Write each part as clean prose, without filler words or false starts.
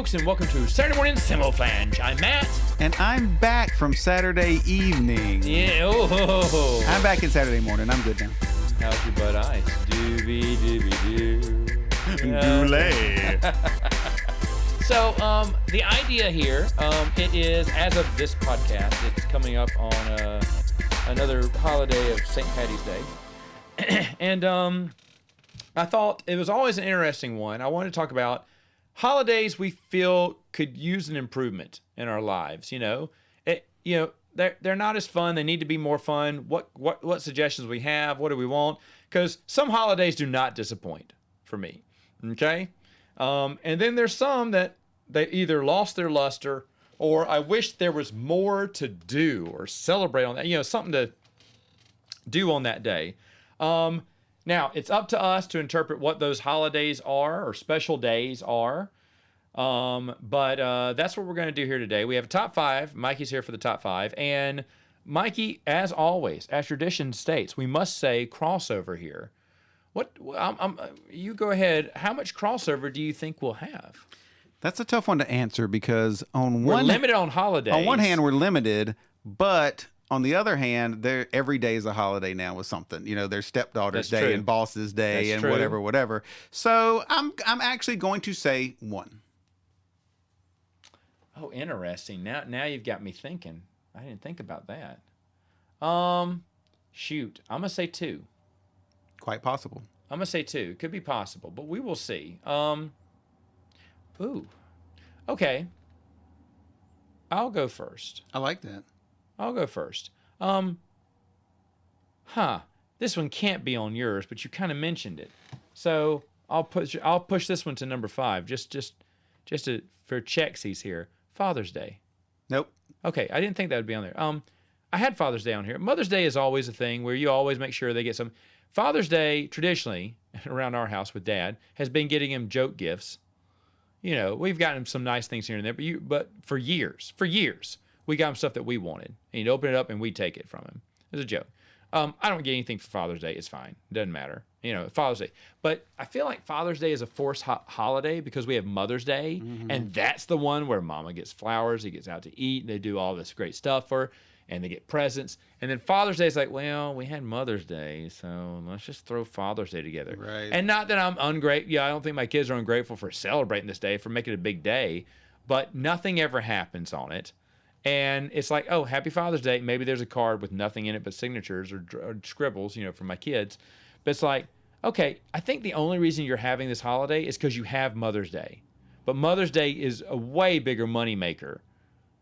folks, and welcome to Saturday Morning Samoflange. I'm Matt. And I'm back from Saturday evening. Yeah, oh. I'm back in Saturday morning. I'm good now. How's your butt ice? Doobie-doobie-doo. Goulet. So, the idea here, it is, as of this podcast, it's coming up on another holiday of St. Patty's Day. And I thought it was always an interesting one. I wanted to talk about holidays we feel could use an improvement in our lives. They're not as fun. They need to be more fun. What suggestions we have? What do we want? Because some holidays do not disappoint for me. Okay, and then there's some that they either lost their luster, or I wish there was more to do or celebrate on that. Something to do on that day. Now, it's up to us to interpret what those holidays are or special days are. But that's what we're going to do here today. We have a top five. Mikey's here for the top five. And Mikey, as always, as tradition states, we must say crossover here. You go ahead. How much crossover do you think we'll have? That's a tough one to answer because we're limited on holidays. On one hand, we're limited, but on the other hand, every day is a holiday now with something. There's stepdaughter's day and boss's day and whatever. So I'm actually going to say one. Oh, interesting. Now you've got me thinking. I didn't think about that. Shoot. I'm gonna say two. Quite possible. I'm gonna say two. Could be possible, but we will see. Ooh. Okay. I'll go first. I like that. I'll go first. This one can't be on yours, but you kind of mentioned it. So I'll push this one to number 5, just for checksies here. Father's Day. Nope. Okay, I didn't think that would be on there. I had Father's Day on here. Mother's Day is always a thing where you always make sure they get some. Father's Day, traditionally, around our house with Dad, has been getting him joke gifts. We've gotten him some nice things here and there, but for years, we got him stuff that we wanted. And he'd open it up and we'd take it from him. It was a joke. I don't get anything for Father's Day. It's fine. It doesn't matter. Father's Day. But I feel like Father's Day is a forced holiday because we have Mother's Day. Mm-hmm. And that's the one where Mama gets flowers. He gets out to eat. And they do all this great stuff for her. And they get presents. And then Father's Day is like, well, we had Mother's Day, so let's just throw Father's Day together. Right. And not that I'm ungrateful. Yeah, I don't think my kids are ungrateful for celebrating this day, for making it a big day. But nothing ever happens on it. And it's like, oh, happy Father's Day. Maybe there's a card with nothing in it but signatures or scribbles, for my kids. But it's like, okay, I think the only reason you're having this holiday is because you have Mother's Day. But Mother's Day is a way bigger moneymaker.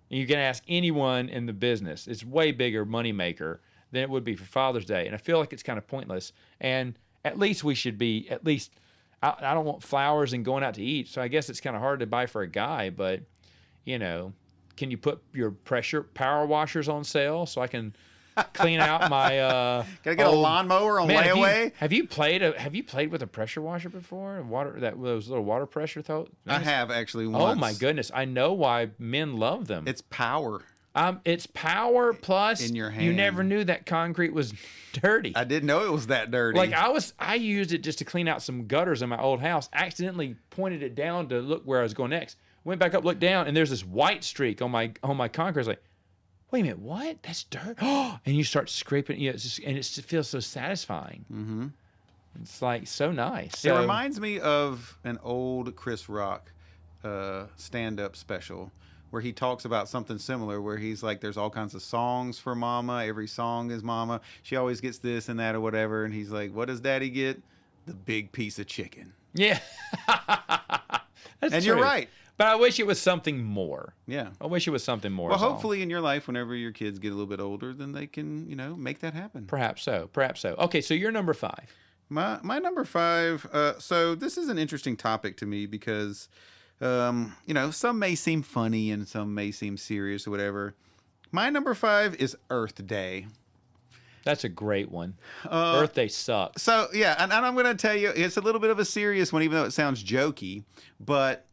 You can ask anyone in the business. It's way bigger moneymaker than it would be for Father's Day. And I feel like it's kind of pointless. And at least we should be, I don't want flowers and going out to eat. So I guess it's kind of hard to buy for a guy. But, can you put your pressure power washers on sale so I can clean out my Gotta get a lawnmower on layaway? Have you played with a pressure washer before? Those little water pressure things? I have actually once. Oh my goodness. I know why men love them. It's power. It's power plus in your hand. You never knew that concrete was dirty. I didn't know it was that dirty. Like I used it just to clean out some gutters in my old house. Accidentally pointed it down to look where I was going next. Went back up, looked down, and there's this white streak on my concrete. I was like, wait a minute, what? That's dirt. And you start scraping, and it just feels so satisfying. Mm-hmm. It's like so nice. It reminds me of an old Chris Rock stand-up special where he talks about something similar, where he's like, there's all kinds of songs for Mama. Every song is Mama. She always gets this and that or whatever. And he's like, what does Daddy get? The big piece of chicken. Yeah. And true. you're right. But I wish it was something more. Yeah. I wish it was something more. Well, hopefully in your life, whenever your kids get a little bit older, then they can, make that happen. Perhaps so. Okay, so you're number 5. My number 5, so this is an interesting topic to me because, some may seem funny and some may seem serious or whatever. My number 5 is Earth Day. That's a great one. Earth Day sucks. So, yeah, and I'm going to tell you, it's a little bit of a serious one, even though it sounds jokey. But,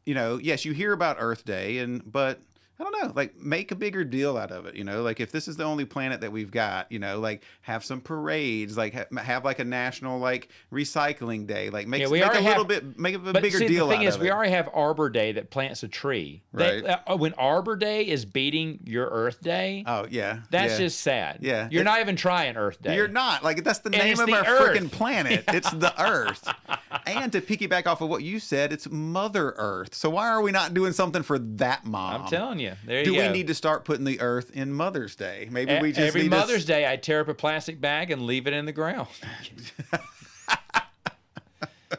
yes, you hear about Earth Day, but I don't know, like make a bigger deal out of it, like if this is the only planet that we've got, like have some parades, like have like a national like recycling day, like make a bigger see, deal the thing out is, of we it. already have Arbor Day that plants a tree. Right. When Arbor Day is beating your Earth Day, Oh yeah. that's yeah. just sad. Yeah. You're not even trying Earth Day. You're not. Like, that's the name it's of the our Earth. freaking planet. It's the Earth. And to piggyback off of what you said, it's Mother Earth. So why are we not doing something for that mom? I'm telling you. There you Do go. we need to start putting the Earth in Mother's Day? Maybe we just Every need Mother's Day, I tear up a plastic bag and leave it in the ground.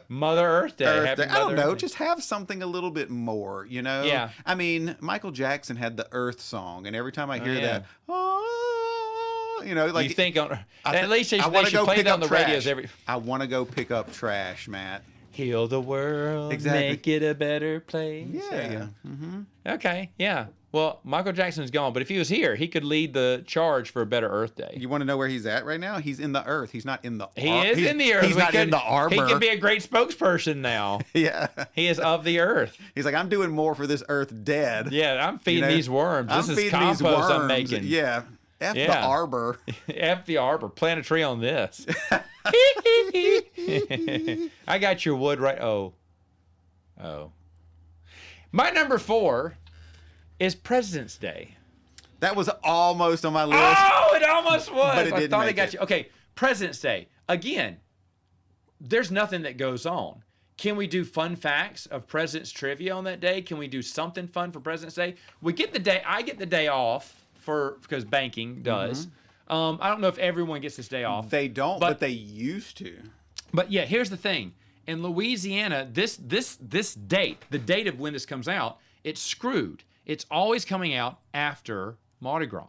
Mother Earth Day. Earth Day. I don't know. Earth Day. Just have something a little bit more, Yeah. I mean, Michael Jackson had the Earth song, and every time I hear yeah. that, oh, like you think on I at least they wanna should go play pick it on up the radios trash. every. I want to go pick up trash, Matt. Heal the world, Exactly. make it a better place. Yeah. Mm-hmm. Okay, yeah. Well, Michael Jackson's gone, but if he was here, he could lead the charge for a better Earth Day. You want to know where he's at right now? He's in the Earth. He's not in the. He is in the Earth. He's not in the armor. He can be a great spokesperson now. Yeah. He is of the Earth. He's like, I'm doing more for this Earth dead. Yeah, I'm feeding these worms. I'm This is feeding these compost I'm worms. making. Yeah. F the Yeah. arbor. F the arbor. Plant a tree on this. I got your wood right. Oh. My number 4 is President's Day. That was almost on my list. Oh, it almost was. But it I didn't thought I make got it. you. Okay, President's Day. Again, there's nothing that goes on. Can we do fun facts of President's trivia on that day? Can we do something fun for President's Day? We get the day. I get the day off because banking does. I don't know if everyone gets this day off. They don't, but they used to. But yeah, here's the thing. In Louisiana, this date, the date of when this comes out, it's screwed. It's always coming out after Mardi Gras.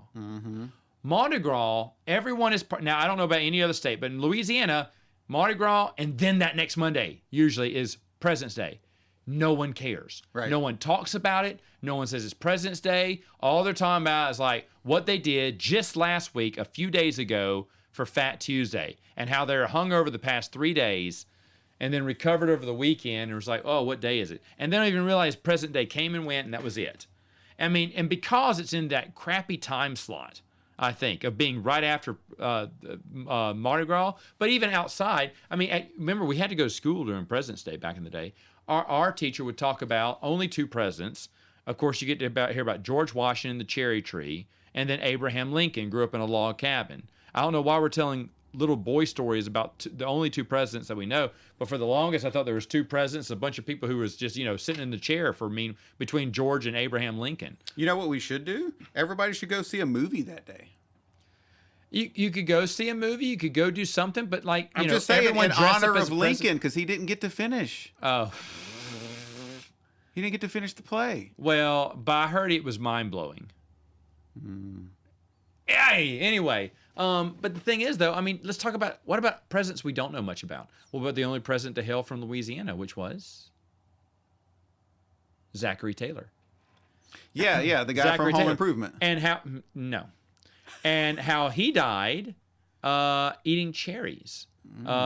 Mardi Gras, everyone is now. I don't know about any other state, but in Louisiana, Mardi Gras, and then that next Monday usually is President's Day. No one cares. Right. No one talks about it. No one says it's President's Day. All they're talking about is like what they did just last week, a few days ago, for Fat Tuesday, and how they're hungover the past 3 days, and then recovered over the weekend, and was like, oh, what day is it? And they don't even realize President Day came and went, and that was it. I mean, and because it's in that crappy time slot, I think, of being right after Mardi Gras, but even outside, I mean, remember, we had to go to school during President's Day back in the day. Our teacher would talk about only 2 presidents. Of course, you get to hear about George Washington, the cherry tree, and then Abraham Lincoln grew up in a log cabin. I don't know why we're telling little boy stories about the only 2 presidents that we know, but for the longest I thought there was 2 presidents, a bunch of people who was just sitting in the chair between George and Abraham Lincoln. You know what we should do? Everybody should go see a movie that day. You could go see a movie, you could go do something, but I'm just saying everyone in dressed honor up as of Lincoln because he didn't get to finish. Oh, He didn't get to finish the play. well, but I heard it was mind blowing. Hey, anyway. But the thing is, though, I mean, let's talk about what about presidents we don't know much about. What about the only president to hail from Louisiana, which was Zachary Taylor? Yeah, the guy Zachary from Home Taylor. Improvement. And how he died eating cherries.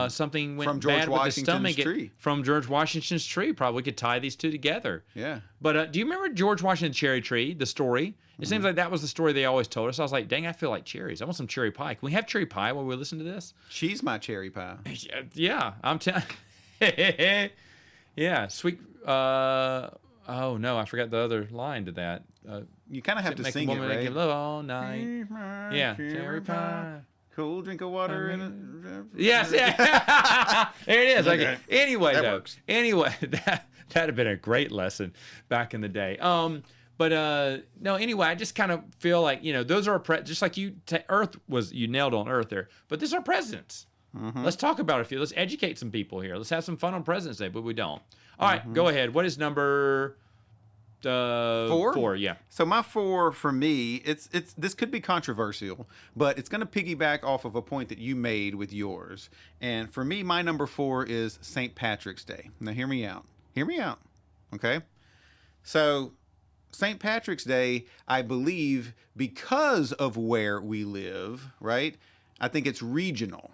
Something went From George bad Washington's with the stomach. tree. From George Washington's tree. Probably could tie these 2 together. Yeah. But do you remember George Washington cherry tree, the story? It seems like that was the story they always told us. I was like, dang, I feel like cherries. I want some cherry pie. Can we have cherry pie while we listen to this? She's my cherry pie. Yeah, I'm telling Yeah, sweet. Oh, no, I forgot the other line to that. You kind of have to Make sing a it, woman make right? you love all night. Yeah, cherry pie. Cool drink of water in it. Yes, yeah. There it is. Okay. Okay. Anyway, That though. works. Anyway, that'd have been a great lesson back in the day. But no. Anyway, I just kind of feel like those are just like Earth was. You nailed on Earth there. But these are presidents. Let's talk about a few. Let's educate some people here. Let's have some fun on President's Day, but we don't. All right, go ahead. What is number 4? 4, yeah. So my 4 for me, it's this could be controversial, but it's going to piggyback off of a point that you made with yours. And for me, my number 4 is St. Patrick's Day. Now hear me out. Hear me out. Okay? So St. Patrick's Day, I believe, because of where we live, right? I think it's regional.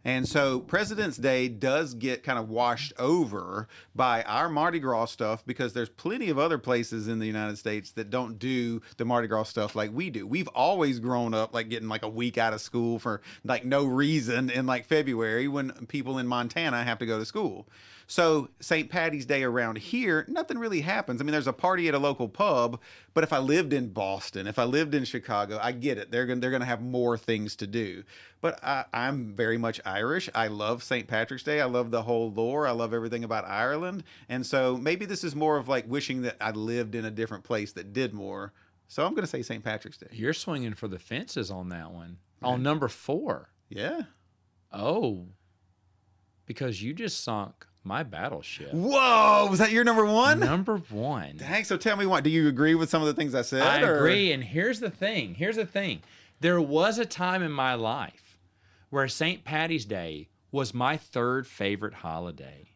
And so President's Day does get kind of washed over by our Mardi Gras stuff because there's plenty of other places in the United States that don't do the Mardi Gras stuff like we do. We've always grown up like getting like a week out of school for like no reason in like February when people in Montana have to go to school. So St. Patty's Day around here, nothing really happens. I mean, there's a party at a local pub, but if I lived in Boston, if I lived in Chicago, I get it. They're gonna have more things to do. But I'm very much Irish. I love St. Patrick's Day. I love the whole lore. I love everything about Ireland. And so maybe this is more of like wishing that I lived in a different place that did more. So I'm gonna say St. Patrick's Day. You're swinging for the fences on that one. On number 4. Yeah. Oh, because you just sunk my battleship. Whoa, was that your number 1? Number 1. Dang, so tell me what, do you agree with some of the things I said? I agree, and here's the thing. There was a time in my life where St. Patty's Day was my 3rd favorite holiday.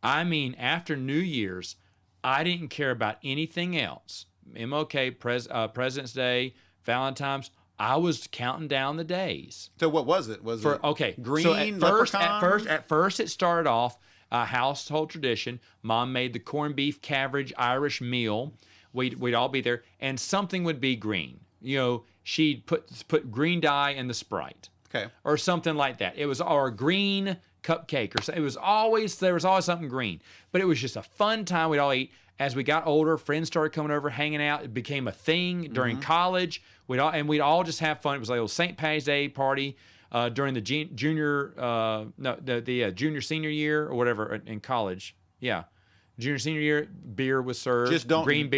I mean, after New Year's, I didn't care about anything else. MLK, President's Day, Valentine's, I was counting down the days. So what was it? Was it green, so leprechaun? at first it started off a household tradition. Mom made the corned beef, cabbage, Irish meal. We'd all be there, and something would be green. You know, she'd put green dye in the Sprite, okay, or something like that. It was or a green cupcake, or there was always something green. But it was just a fun time. We'd all eat. As we got older, friends started coming over, hanging out. It became a thing during college. We'd all just have fun. It was like a little St. Patty's Day party. During the junior senior year or whatever in college. Yeah. Junior senior year, beer was served. Just don't drink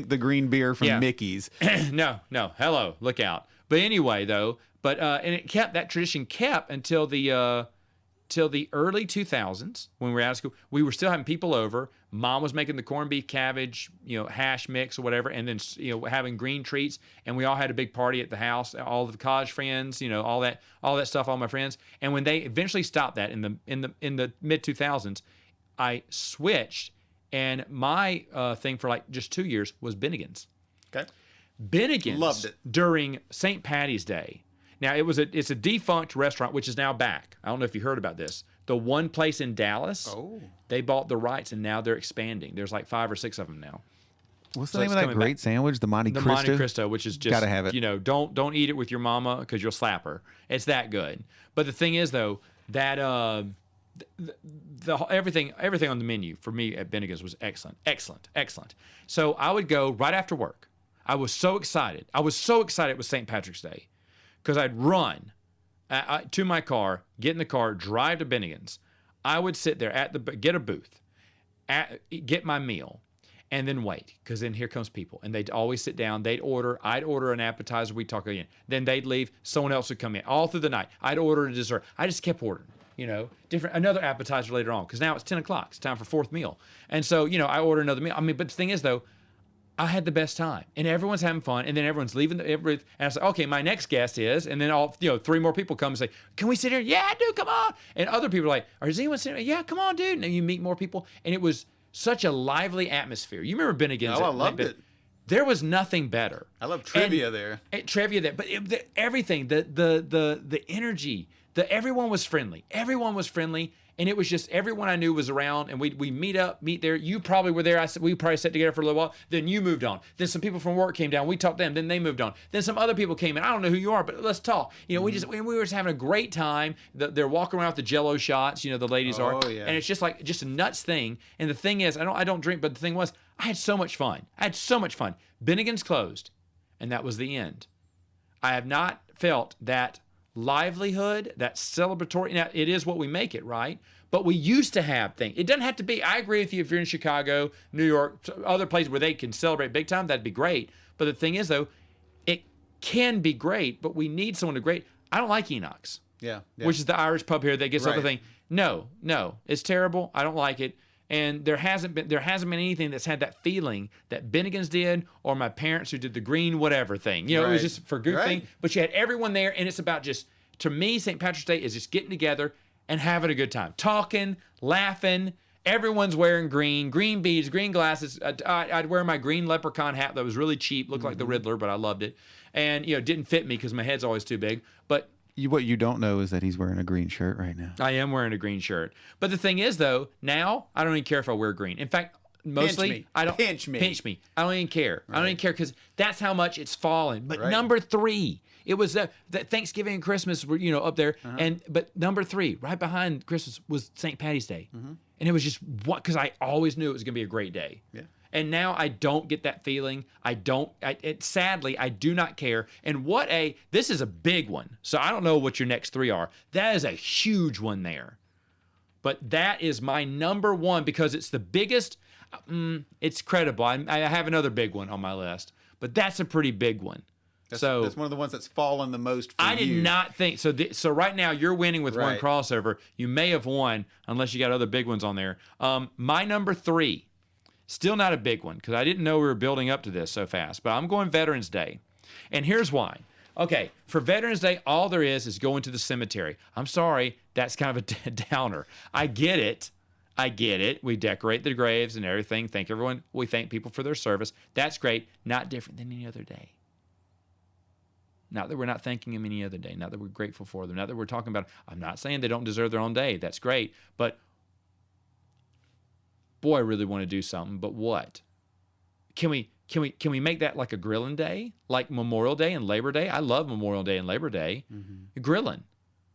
the green beer from Mickey's. No. Hello, look out. But anyway, though, and that tradition kept until the early 2000s when we were out of school. We were still having people over. Mom was making the corned beef, cabbage, hash mix or whatever, and then having green treats. And we all had a big party at the house. All the college friends, all that stuff. All my friends. And when they eventually stopped that in the mid 2000s, I switched, and my thing for like just 2 years was Bennigan's. Okay. Bennigan's loved it during St. Patty's Day. Now it's a defunct restaurant which is now back. I don't know if you heard about this. The one place in Dallas, they bought the rights and now they're expanding. There's like 5 or 6 of them now. What's the name of that great sandwich? The Monte Cristo? The Monte Cristo, which is just, gotta have it. Don't eat it with your mama because you'll slap her. It's that good. But the thing is though, that everything on the menu for me at Bennigan's was excellent. So I would go right after work. I was so excited. With St. Patrick's Day because I'd run to my car, get in the car, drive to Bennigan's. I would sit there get a booth, get my meal, and then wait, because then here comes people, and they'd always sit down. I'd order an appetizer. We'd talk again. Then they'd leave. Someone else would come in all through the night. I'd order a dessert. I just kept ordering. Another appetizer later on, because now it's 10 o'clock. It's time for 4th meal. And so, I order another meal. I mean, but the thing is, though, I had the best time, and everyone's having fun, and then everyone's leaving. And I say, okay, my next guest is, and then 3 more people come and say, can we sit here? Yeah, dude, come on. And other people are like, is anyone sitting here? Yeah, come on, dude. And you meet more people, and it was such a lively atmosphere. You remember Bennigan's? Oh, I loved it. There was nothing better. I love trivia there. But everything, the energy, everyone was friendly. And it was just everyone I knew was around, and we meet there. You probably were there. We probably sat together for a little while. Then you moved on. Then some people from work came down. We talked to them. Then they moved on. Then some other people came in. I don't know who you are, but let's talk. We were just having a great time. They're walking around with the Jello shots. The ladies are. Oh yeah. And it's just like a nuts thing. And the thing is, I don't drink, but the thing was, I had so much fun. Bennigan's closed, and that was the end. I have not felt that livelihood, that celebratory. Now, it is what we make it, right? But we used to have things. It doesn't have to be. I agree with you if you're in Chicago, New York, other places where they can celebrate big time, that'd be great. But the thing is, though, it can be great, but we need someone to great. I don't like Enoch's. Yeah. Which is the Irish pub here that gets right. other thing. No, it's terrible. I don't like it. And there hasn't been anything that's had that feeling that Bennigan's did, or my parents who did the green whatever thing. It was just for good thing. But you had everyone there, and it's about just, to me, St. Patrick's Day is just getting together and having a good time, talking, laughing. Everyone's wearing green beads, green glasses. I'd wear my green leprechaun hat that was really cheap, looked like the Riddler, but I loved it. And didn't fit me because my head's always too big. But What you don't know is that he's wearing a green shirt right now. I am wearing a green shirt. But the thing is, though, now I don't even care if I wear green. In fact, mostly me. I don't Pinch me. I don't even care. I don't even care because that's how much it's fallen. But Right. number 3, it was that Thanksgiving and Christmas were up there, but number 3, right behind Christmas, was St. Patty's Day, and it was just what because I always knew it was gonna be a great day. Yeah. And now I don't get that feeling. Sadly, I do not care. And this is a big one. So I don't know what your next 3 are. That is a huge one there. But that is my number 1 because it's the biggest. It's credible. I have another big one on my list, but that's a pretty big one. That's one of the ones that's fallen the most for I did you. not think so. So right now you're winning with one Right. crossover. You may have won unless you got other big ones on there. My number 3. Still not a big one because I didn't know we were building up to this so fast, but I'm going Veterans Day. And here's why. Okay, for Veterans Day, all there is going to the cemetery. I'm sorry, that's kind of a downer. I get it. We decorate the graves and everything. Thank everyone. We thank people for their service. That's great. Not different than any other day. Not that we're not thanking them any other day. Not that we're grateful for them. Not that we're talking about, I'm not saying they don't deserve their own day. That's great. But boy, I really want to do something, but what? Can we make that like a grilling day, like Memorial Day and Labor Day? I love Memorial Day and Labor Day. Grilling,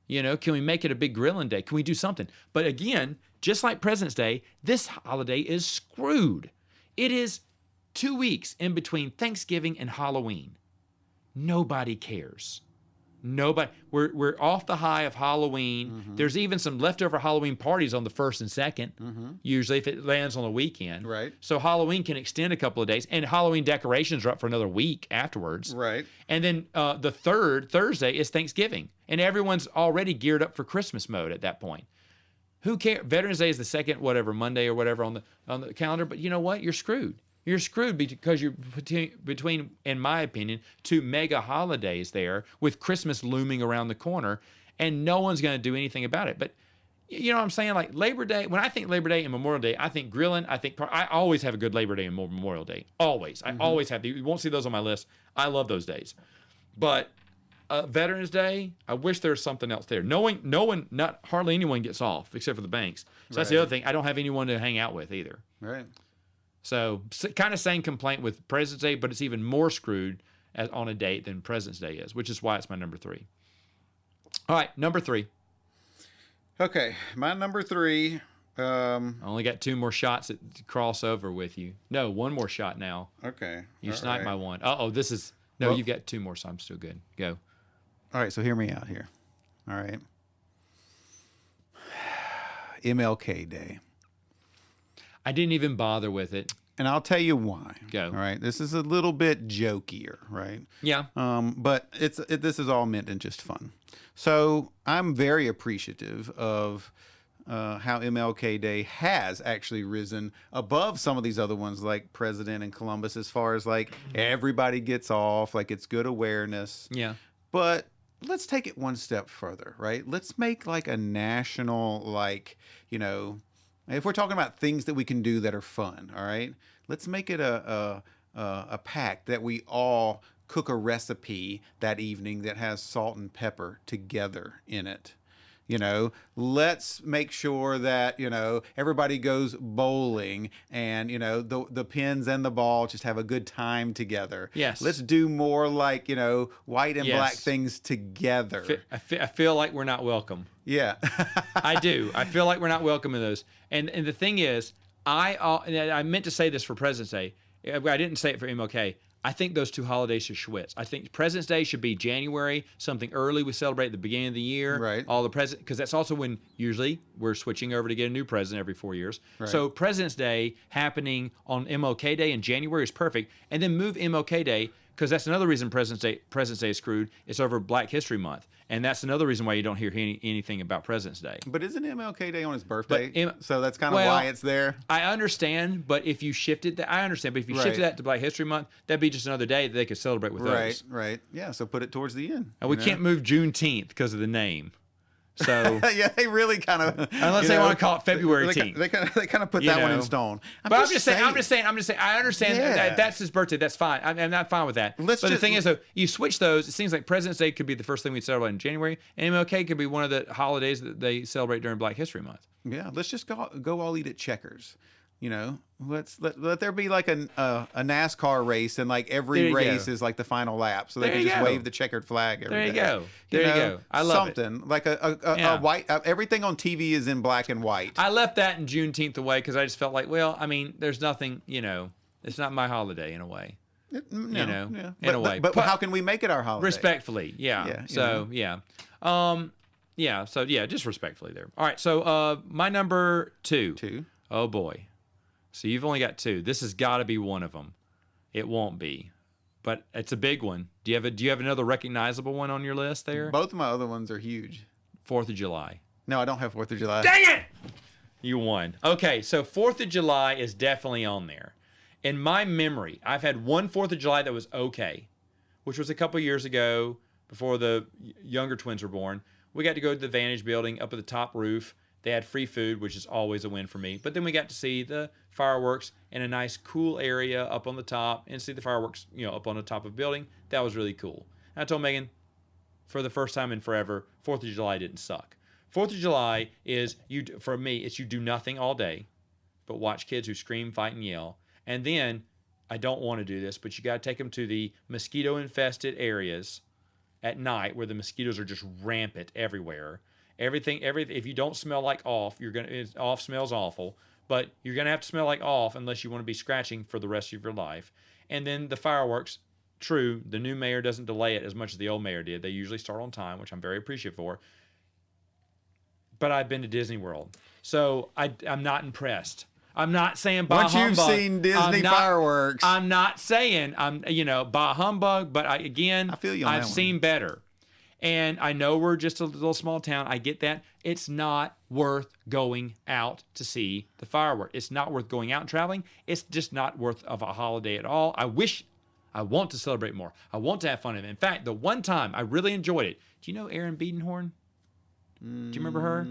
can we make it a big grilling day? Can we do something? But again, just like President's Day, this holiday is screwed. It is 2 weeks in between Thanksgiving and Halloween. Nobody cares. Nobody. We're off the high of Halloween. There's even some leftover Halloween parties on the 1st and 2nd, usually if it lands on a weekend. Right. So Halloween can extend a couple of days, and Halloween decorations are up for another week afterwards. Right. And then the third Thursday is Thanksgiving, and everyone's already geared up for Christmas mode at that point. Who cares? Veterans Day is the second Monday or whatever on the calendar, but you know what? You're screwed. You're screwed because you're between, in my opinion, 2 mega holidays there with Christmas looming around the corner, and no one's going to do anything about it. But you know what I'm saying? Like Labor Day, when I think Labor Day and Memorial Day, I think grilling. I always have a good Labor Day and Memorial Day. Always. I always have. You won't see those on my list. I love those days. But Veterans Day, I wish there was something else there. Not hardly anyone gets off except for the banks. So that's the other thing. I don't have anyone to hang out with either. Right. So kind of same complaint with President's Day, but it's even more screwed on a date than President's Day is, which is why it's my number 3. All right, number 3. Okay, my number 3. I only got 2 more shots at crossover with you. No, 1 more shot now. Okay. You sniped my one. This is... No, you've got 2 more, so I'm still good. Go. All right, so hear me out here. All right. MLK Day. I didn't even bother with it. And I'll tell you why. Go. All right. This is a little bit jokier, right? Yeah. But this is all meant in just fun. So I'm very appreciative of how MLK Day has actually risen above some of these other ones like President and Columbus as far as like everybody gets off, like it's good awareness. Yeah. But let's take it one step further, right? Let's make like a national, like, if we're talking about things that we can do that are fun, all right, let's make it a pact that we all cook a recipe that evening that has salt and pepper together in it. Let's make sure that, everybody goes bowling and, the pins and the ball just have a good time together. Yes. Let's do more like, white and Yes. black things together. I feel like we're not welcome. Yeah. I do. I feel like we're not welcome in those. And the thing is, I meant to say this for President's Day. I didn't say it for MLK. I think those 2 holidays should schwitz. I think President's Day should be January, something early. We celebrate at the beginning of the year. Right. All the president, because that's also when usually we're switching over to get a new president every 4 years. Right. So President's Day happening on MLK Day in January is perfect. And then move MLK Day, because that's another reason President's Day is screwed. It's over Black History Month. And that's another reason why you don't hear anything about President's Day. But isn't MLK Day on his birthday? But so that's kind of why it's there. I understand, but if you shifted that, shifted that to Black History Month, that'd be just another day that they could celebrate with those. Right. Yeah. So put it towards the end. And we can't move Juneteenth because of the name. So Yeah, they really kind of, unless they want to call it February 18th. They kind of put that one in stone. But I'm just saying. I understand that that's his birthday. That's fine. I'm not fine with that. But the thing is, though, you switch those. It seems like President's Day could be the first thing we celebrate in January, and MLK could be one of the holidays that they celebrate during Black History Month. Yeah, let's just go all eat at Checkers. Let there be like a NASCAR race, and like every race is like the final lap, so they can just wave the checkered flag every day. There you go. I love something like a white. Everything on TV is in black and white. I left that in Juneteenth away because I just felt like, well, I mean, there's nothing. It's not my holiday in a way. In a way. But how can we make it our holiday? Respectfully, yeah. So just respectfully there. All right. So my number 2. Oh boy. So you've only got 2. This has got to be one of them. It won't be, but it's a big one. Do you have another recognizable one on your list there? Both of my other ones are huge. 4th of July. No, I don't have 4th of July. Dang it! You won. Okay, so 4th of July is definitely on there. In my memory, I've had one 4th of July that was okay, which was a couple years ago before the younger twins were born. We got to go to the Vantage Building up at the top roof. They had free food, which is always a win for me. But then we got to see the fireworks in a nice, cool area up on the top and see the fireworks, up on the top of the building. That was really cool. And I told Megan, for the first time in forever, 4th of July didn't suck. 4th of July is, for me, it's you do nothing all day but watch kids who scream, fight, and yell. And then, I don't want to do this, but you got to take them to the mosquito-infested areas at night where the mosquitoes are just rampant everywhere. If you don't smell like off, off smells awful, but you're gonna have to smell like off unless you want to be scratching for the rest of your life. And then the fireworks, true, the new mayor doesn't delay it as much as the old mayor did. They usually start on time, which I'm very appreciative for. But I've been to Disney World, so I'm not impressed. I'm not saying bah humbug. Once you've seen Disney fireworks, I'm not saying bah humbug, but I feel you on I've that one. seen better. And I know we're just a little small town. I get that. It's not worth going out to see the fireworks. It's not worth going out and traveling. It's just not worth of a holiday at all. I want to celebrate more. I want to have fun. In fact, the one time I really enjoyed it. Do you know Erin Biedenhorn? Do you remember her?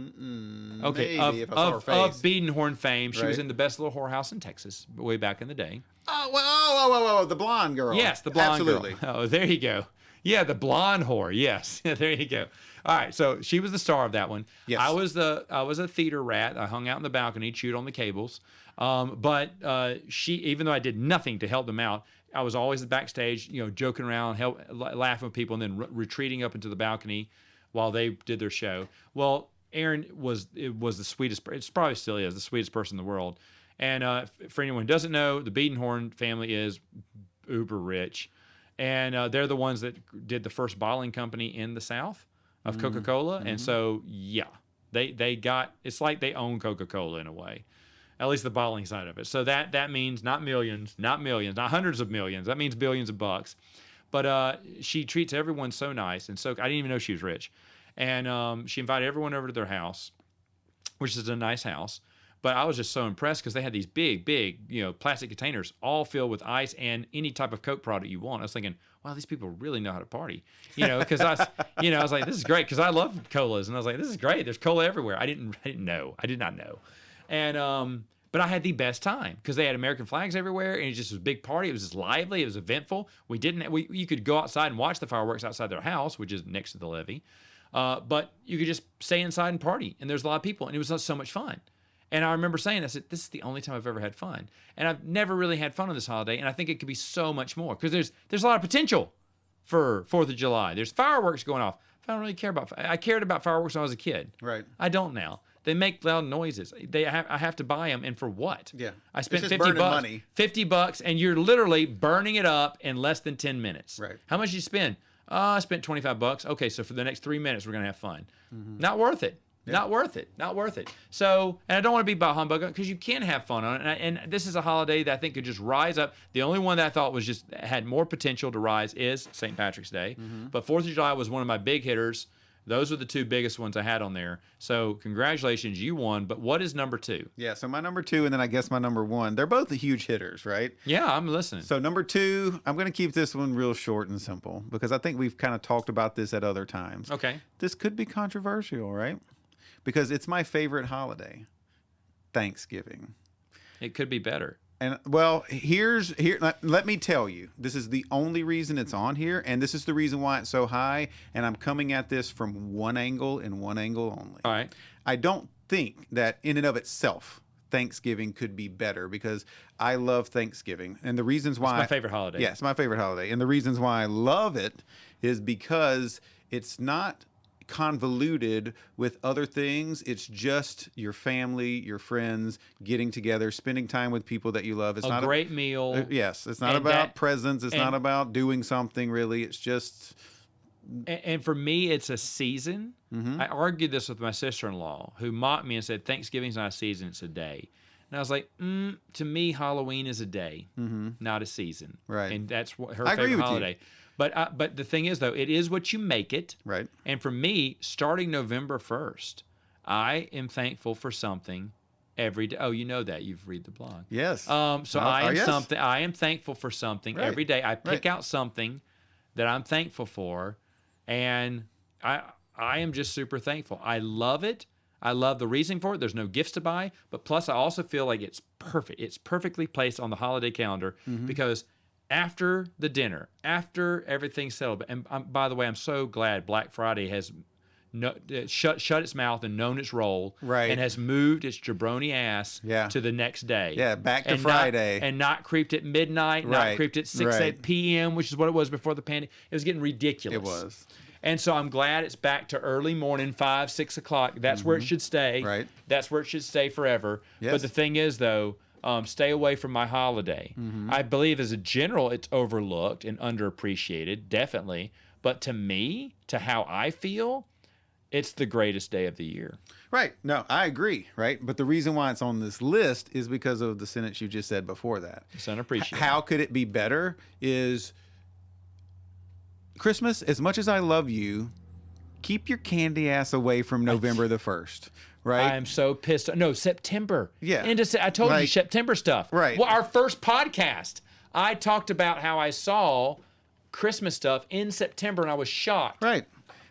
Okay, maybe, if I saw her face. Of Biedenhorn fame. She was in the Best Little Whorehouse in Texas way back in the day. Oh, the blonde girl. Yes, the blonde Absolutely. girl. Oh, there you go. Yeah, the blonde whore. Yes, there you go. All right, so she was the star of that one. Yes. I was a theater rat. I hung out in the balcony, chewed on the cables. But she, even though I did nothing to help them out, I was always backstage, joking around, laughing with people, and then retreating up into the balcony while they did their show. Well, Erin was the sweetest. It probably still is the sweetest person in the world. And for anyone who doesn't know, the Biedenhorn family is uber rich. And they're the ones that did the first bottling company in the South of Coca-Cola. Mm-hmm. And so, they got, it's like they own Coca-Cola in a way, at least the bottling side of it. So that means not millions, not hundreds of millions. That means billions of bucks. But she treats everyone so nice. And so I didn't even know she was rich. And she invited everyone over to their house, which is a nice house. But I was just so impressed because they had these big, plastic containers all filled with ice and any type of Coke product you want. I was thinking, wow, these people really know how to party, because I was like, this is great because I love colas, and I was like, this is great. There's cola everywhere. I did not know, and but I had the best time because they had American flags everywhere, and it just was a big party. It was just lively. It was eventful. You could go outside and watch the fireworks outside their house, which is next to the levee, but you could just stay inside and party, and there's a lot of people, and it was so much fun. And I remember saying, I said, this is the only time I've ever had fun. And I've never really had fun on this holiday, and I think it could be so much more. Because there's a lot of potential for 4th of July. There's fireworks going off. I don't really care about I cared about fireworks when I was a kid. Right. I don't now. They make loud noises. I have to buy them, and for what? Yeah. I spent $50. Money. $50, and you're literally burning it up in less than 10 minutes. Right. How much did you spend? I spent $25. Okay, so for the next 3 minutes, we're going to have fun. Mm-hmm. Not worth it. Yeah. Not worth it. So, and I don't want to be bah humbug because you can have fun on it. And this is a holiday that I think could just rise up. The only one that I thought was had more potential to rise is St. Patrick's Day. Mm-hmm. But 4th of July was one of my big hitters. Those are the two biggest ones I had on there. So congratulations, you won. But what is number 2? Yeah, so my number 2 and then I guess my number 1, they're both the huge hitters, right? Yeah, I'm listening. So number 2, I'm going to keep this one real short and simple because I think we've kind of talked about this at other times. Okay. This could be controversial, right? Because it's my favorite holiday, Thanksgiving. It could be better. And well, let me tell you, this is the only reason it's on here, and this is the reason why it's so high, and I'm coming at this from one angle and one angle only. All right. I don't think that in and of itself Thanksgiving could be better because I love Thanksgiving. And the reasons why... It's my favorite holiday. Yeah, it's my favorite holiday. And the reasons why I love it is because it's not convoluted with other things. It's just your family, your friends, getting together, spending time with people that you love. It's not a great meal. Yes, it's not about presents. It's not about doing something really. It's just... And for me, it's a season. Mm-hmm. I argued this with my sister-in-law, who mocked me and said, Thanksgiving's not a season, it's a day. And I was like, to me, Halloween is a day, not a season. Right. And that's what her I agree favorite with holiday. You. But the thing is, though, it is what you make it. Right. And for me, starting November 1st, I am thankful for something every day. Oh, you know that. You've read the blog. Yes. So I am yes. I am thankful for something every day. I pick out something that I'm thankful for, and I am just super thankful. I love it. I love the reason for it. There's no gifts to buy, but plus I also feel like it's perfect. It's perfectly placed on the holiday calendar because after the dinner, after everything's settled, and by the way, I'm so glad Black Friday has shut its mouth and known its role, and has moved its jabroni ass to the next day. Yeah, back to Friday. And not creeped at midnight, not creeped at 6 p.m., which is what it was before the pandemic. It was getting ridiculous. It was. And so I'm glad it's back to early morning, 5, 6 o'clock. That's where it should stay. Right. That's where it should stay forever. Yes. But the thing is, though, stay away from my holiday. I believe as a general, it's overlooked and underappreciated, definitely. But to me, to how I feel, it's the greatest day of the year. Right. No, I agree. Right. But the reason why it's on this list is because of the sentence you just said before that. It's unappreciated. How could it be better is Christmas, as much as I love you, keep your candy ass away from November the 1st. Right. I am so pissed. No, September. Yeah. I told you September stuff. Right. Well, our first podcast, I talked about how I saw Christmas stuff in September and I was shocked. Right.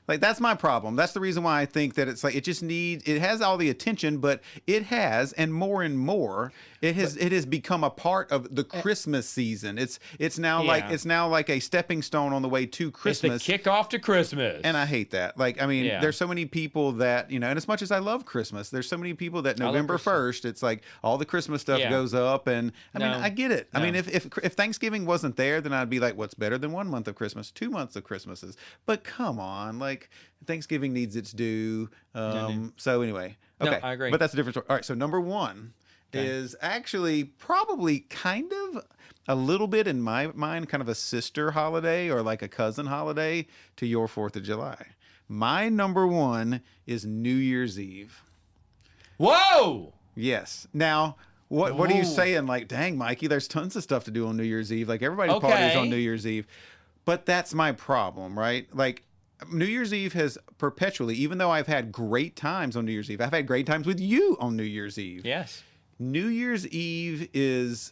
Like, that's my problem. That's the reason why I think that it's like it has all the attention, but it has, and more, it has become a part of the Christmas season. It's now like a stepping stone on the way to Christmas. It's the kickoff to Christmas. And I hate that. Like, I mean, there's so many people that, and as much as I love Christmas, there's so many people that November 1st, it's like all the Christmas stuff goes up. And I mean, I get it. I mean, if Thanksgiving wasn't there, then I'd be like, what's better than 1 month of Christmas, 2 months of Christmases? But come on, like, Thanksgiving needs its due. So anyway, okay. No, I agree. But that's a different story. All right. So number 1 is actually probably kind of a little bit in my mind, kind of a sister holiday or like a cousin holiday to your 4th of July. My number 1 is New Year's Eve. Whoa! Yes. Now, what are you saying? Like, dang, Mikey, there's tons of stuff to do on New Year's Eve. Like, everybody parties on New Year's Eve. But that's my problem, right? Like, New Year's Eve has perpetually, even though I've had great times on New Year's Eve, I've had great times with you on New Year's Eve. Yes. New Year's Eve is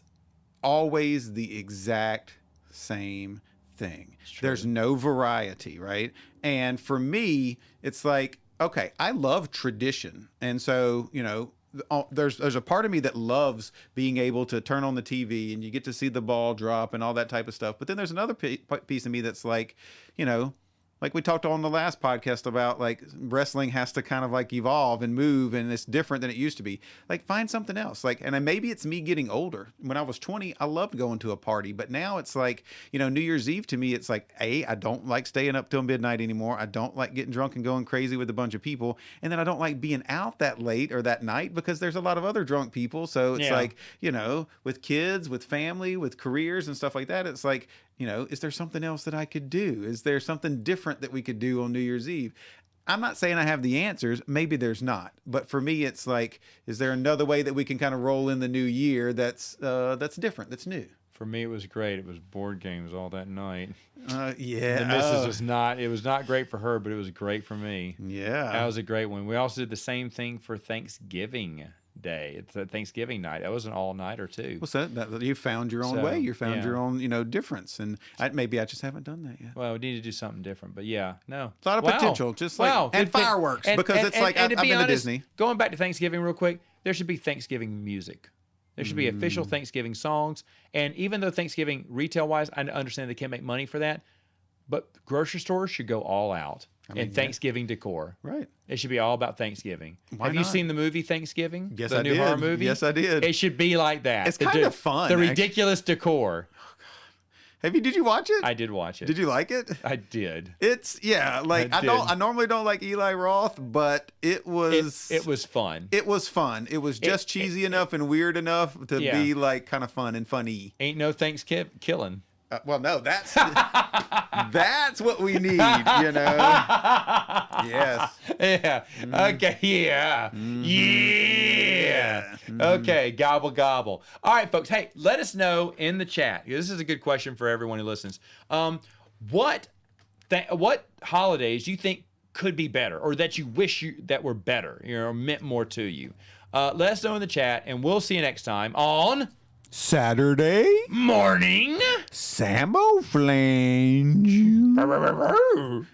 always the exact same thing. There's no variety, right? And for me, it's like, okay, I love tradition. And so, there's a part of me that loves being able to turn on the TV and you get to see the ball drop and all that type of stuff. But then there's another piece of me that's like, like we talked on the last podcast about, like, wrestling has to kind of like evolve and move, and it's different than it used to be. Like, find something else. Like, and maybe it's me getting older. When I was 20, I loved going to a party, but now it's like, New Year's Eve to me, it's like, I don't like staying up till midnight anymore. I don't like getting drunk and going crazy with a bunch of people. And then I don't like being out that late or that night because there's a lot of other drunk people. So it's like, with kids, with family, with careers and stuff like that, it's like, is there something else that I could do? Is there something different that we could do on New Year's Eve? I'm not saying I have the answers. Maybe there's not. But for me, it's like, is there another way that we can kind of roll in the new year that's different, that's new? For me, it was great. It was board games all that night. Yeah. The missus was not. It was not great for her, but it was great for me. Yeah. That was a great one. We also did the same thing for Thanksgiving Day. It's a Thanksgiving night. That was an all-nighter too. What's that? You found your own way. You found your own, difference. And maybe I just haven't done that yet. Well, we need to do something different. But yeah, no. A lot of potential. Just like and fireworks because it's like I've been to Disney. Going back to Thanksgiving real quick, there should be Thanksgiving music. There should be official Thanksgiving songs. And even though Thanksgiving, retail-wise, I understand they can't make money for that, but grocery stores should go all out in Thanksgiving decor. Right. It should be all about Thanksgiving. Why you not? seen the movie Thanksgiving? Yes, the I new did. horror movie? Yes, I did. It should be like that. It's kind of fun. The ridiculous decor. Did you watch it? I did watch it. Did you like it? I did. I normally don't like Eli Roth, but it was it was fun. It was fun. It was just cheesy enough and weird enough to be like kind of fun and funny. Ain't no Thanksgiving. Well, no, that's what we need, Yes. Yeah. Okay. Yeah. Yeah. Okay. Gobble gobble. All right, folks. Hey, let us know in the chat. This is a good question for everyone who listens. What holidays you think could be better, or that you wish that were better, or meant more to you? Let us know in the chat, and we'll see you next time on Saturday Morning Samoflange.